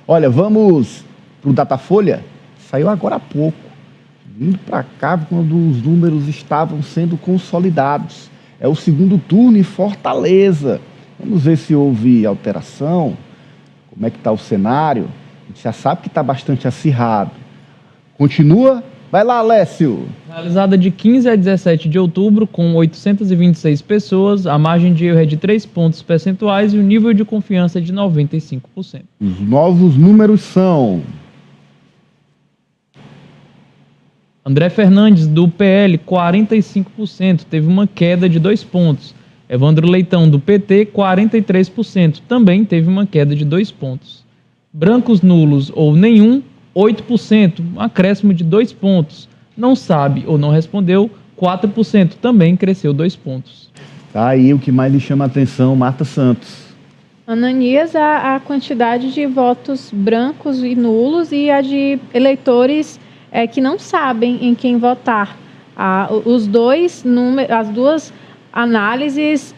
Olha, vamos para o Datafolha. Saiu agora há pouco. Vindo para cá quando os números estavam sendo consolidados. É o segundo turno em Fortaleza. Vamos ver se houve alteração. Como é que está o cenário? A gente já sabe que está bastante acirrado. Continua? Vai lá, Alessio. Realizada de 15 a 17 de outubro, com 826 pessoas, a margem de erro é de 3 pontos percentuais e o nível de confiança é de 95%. Os novos números são... André Fernandes, do PL, 45%, teve uma queda de 2 pontos. Evandro Leitão, do PT, 43%, também teve uma queda de 2 pontos. Brancos nulos ou nenhum, 8%, um acréscimo de 2 pontos. Não sabe ou não respondeu, 4%, também cresceu 2 pontos. Tá aí o que mais lhe chama a atenção, Marta Santos. Ananias, a quantidade de votos brancos e nulos e a de eleitores que não sabem em quem votar. As duas análises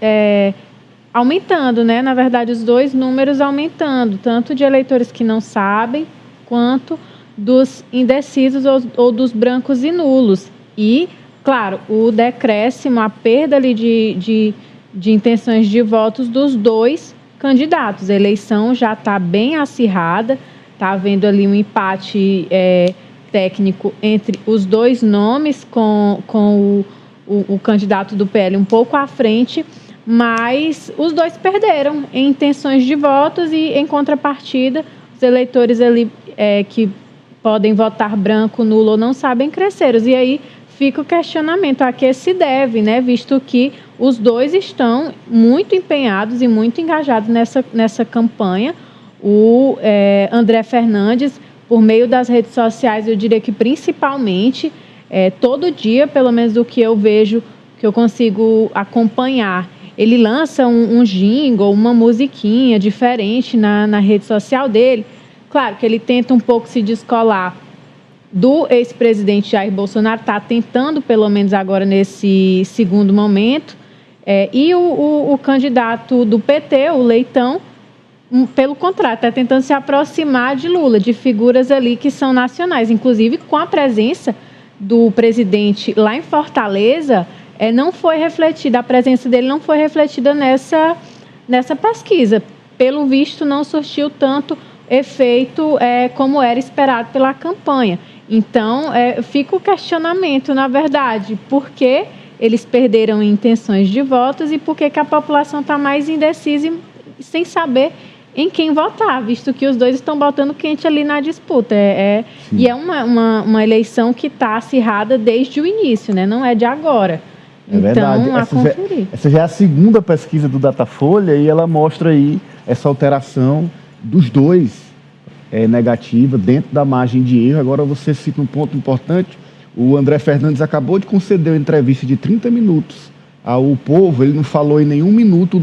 aumentando, né? Na verdade, os dois números aumentando, tanto de eleitores que não sabem, quanto dos indecisos ou dos brancos e nulos. E, claro, o decréscimo, a perda ali de intenções de votos dos dois candidatos. A eleição já está bem acirrada, está havendo ali um empate técnico entre os dois nomes, com o candidato do PL um pouco à frente, mas os dois perderam em intenções de votos e, em contrapartida, os eleitores ali que podem votar branco, nulo ou não sabem cresceram. E aí fica o questionamento a que se deve, né? Visto que os dois estão muito empenhados e muito engajados nessa campanha. O André Fernandes, por meio das redes sociais, eu diria que principalmente, todo dia, pelo menos do que eu vejo, que eu consigo acompanhar, ele lança um jingle, uma musiquinha diferente na rede social dele. Claro que ele tenta um pouco se descolar do ex-presidente Jair Bolsonaro, está tentando, pelo menos agora nesse segundo momento, e o candidato do PT, o Leitão, pelo contrário, está tentando se aproximar de Lula, de figuras ali que são nacionais. Inclusive, com a presença do presidente lá em Fortaleza, não foi refletida, a presença dele não foi refletida nessa pesquisa. Pelo visto, não surtiu tanto efeito como era esperado pela campanha. Então, fica o questionamento, na verdade, por que eles perderam intenções de votos e por que a população está mais indecisa e sem saber em quem votar, visto que os dois estão botando quente ali na disputa. E é uma eleição que está acirrada desde o início, né? Não é de agora. É verdade. Essa já é a segunda pesquisa do Datafolha e ela mostra aí essa alteração dos dois negativa dentro da margem de erro. Agora você cita um ponto importante. O André Fernandes acabou de conceder uma entrevista de 30 minutos ao Povo. Ele não falou em nenhum minuto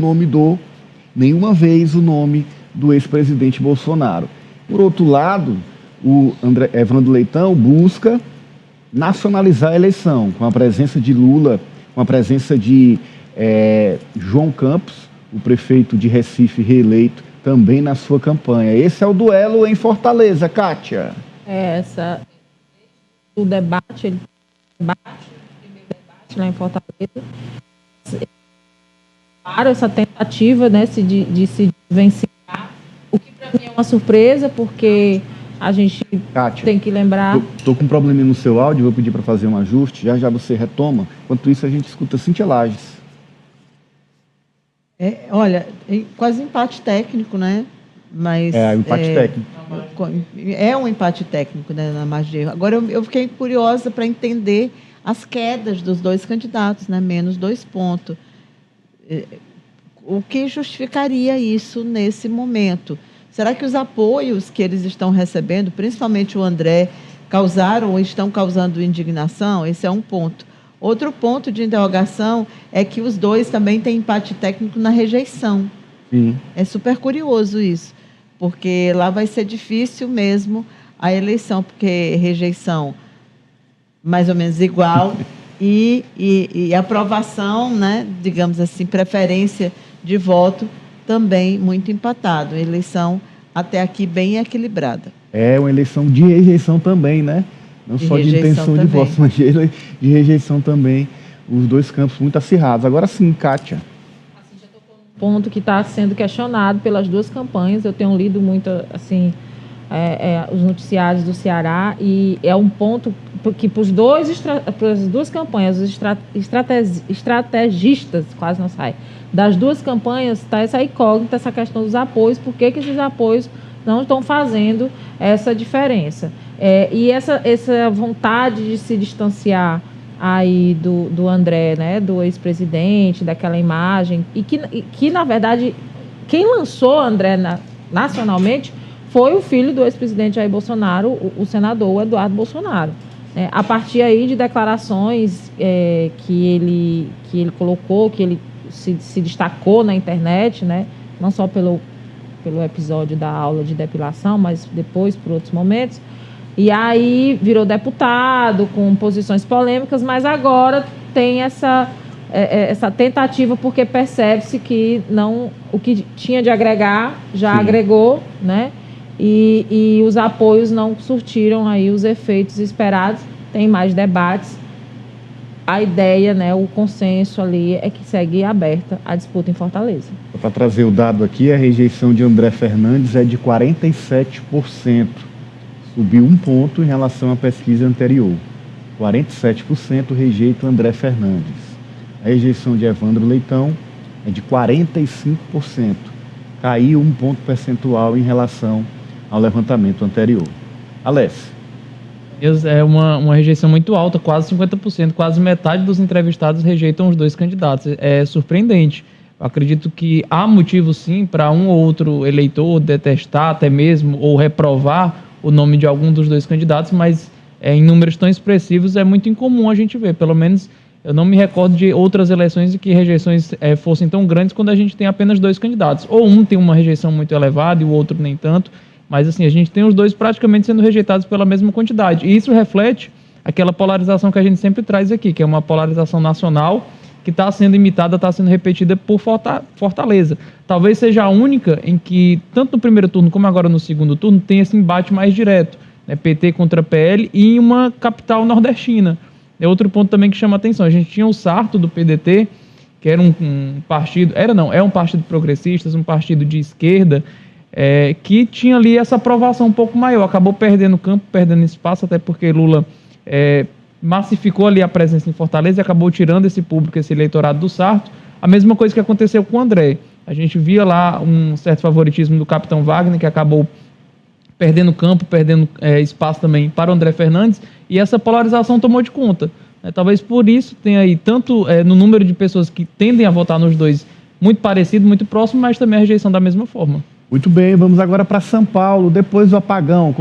nenhuma vez o nome do ex-presidente Bolsonaro. Por outro lado, o Evandro Leitão busca nacionalizar a eleição, com a presença de Lula, com a presença de João Campos, o prefeito de Recife reeleito, também na sua campanha. Esse é o duelo em Fortaleza, Kátia. O debate, o primeiro debate lá em Fortaleza, para essa tentativa, né, de se vencer, o que para mim é uma surpresa, porque a gente Kátia, tem que lembrar... Estou com um probleminha no seu áudio, vou pedir para fazer um ajuste, já você retoma. Enquanto isso, a gente escuta Cíntia Lages. Olha, quase empate técnico, né? Mas um empate técnico. É um empate técnico, né, na margem de erro. Agora, eu fiquei curiosa para entender as quedas dos dois candidatos, né? Menos 2 pontos. O que justificaria isso nesse momento? Será que os apoios que eles estão recebendo, principalmente o André, causaram ou estão causando indignação? Esse é um ponto. Outro ponto de interrogação é que os dois também têm empate técnico na rejeição. Sim. É super curioso isso, porque lá vai ser difícil mesmo a eleição, porque rejeição mais ou menos igual e aprovação, né, digamos assim, preferência de voto também muito empatado. A eleição até aqui bem equilibrada. É uma eleição de rejeição também, né? Não só de intenção de voto, mas de rejeição também. Os dois campos muito acirrados. Agora sim, Kátia. Ponto que está sendo questionado pelas duas campanhas. Eu tenho lido muito assim os noticiários do Ceará e é um ponto que para as duas campanhas, os estrategistas, quase não sai, das duas campanhas está essa incógnita, essa questão dos apoios, por que esses apoios não estão fazendo essa diferença. E essa vontade de se distanciar aí do André, né, do ex-presidente, daquela imagem, e que na verdade, quem lançou André nacionalmente foi o filho do ex-presidente Jair Bolsonaro, o senador Eduardo Bolsonaro. A partir aí de declarações que ele colocou, que ele se destacou na internet, né, não só pelo episódio da aula de depilação, mas depois por outros momentos. E aí virou deputado com posições polêmicas, mas agora tem essa tentativa porque percebe-se que o que tinha de agregar já agregou, né? E os apoios não surtiram aí os efeitos esperados. Tem mais debates. A ideia, né, o consenso ali é que segue aberta a disputa em Fortaleza. Para trazer o dado aqui, a rejeição de André Fernandes é de 47%. Subiu 1 ponto em relação à pesquisa anterior. 47% rejeita André Fernandes. A rejeição de Evandro Leitão é de 45%. Caiu 1 ponto percentual em relação ao levantamento anterior. Alessia. É uma rejeição muito alta, quase 50%, quase metade dos entrevistados rejeitam os dois candidatos. É surpreendente. Eu acredito que há motivo, sim, para um ou outro eleitor detestar até mesmo ou reprovar o nome de algum dos dois candidatos, mas em números tão expressivos é muito incomum a gente ver. Pelo menos eu não me recordo de outras eleições em que rejeições fossem tão grandes quando a gente tem apenas dois candidatos. Ou um tem uma rejeição muito elevada e o outro nem tanto, mas assim, a gente tem os dois praticamente sendo rejeitados pela mesma quantidade. E isso reflete aquela polarização que a gente sempre traz aqui, que é uma polarização nacional que está sendo imitada, está sendo repetida por Fortaleza. Talvez seja a única em que, tanto no primeiro turno como agora no segundo turno, tem esse embate mais direto, né? PT contra PL e em uma capital nordestina. É outro ponto também que chama a atenção. A gente tinha o Sarto do PDT, que era um partido... É um partido progressista, um partido de esquerda, que tinha ali essa aprovação um pouco maior. Acabou perdendo campo, perdendo espaço, até porque Lula massificou ali a presença em Fortaleza e acabou tirando esse público, esse eleitorado do Sarto. A mesma coisa que aconteceu com o André. A gente via lá um certo favoritismo do capitão Wagner, que acabou perdendo campo, perdendo espaço também para o André Fernandes, e essa polarização tomou de conta. Talvez por isso tenha aí, tanto no número de pessoas que tendem a votar nos dois, muito parecido, muito próximo, mas também a rejeição da mesma forma. Muito bem, vamos agora para São Paulo, depois do apagão.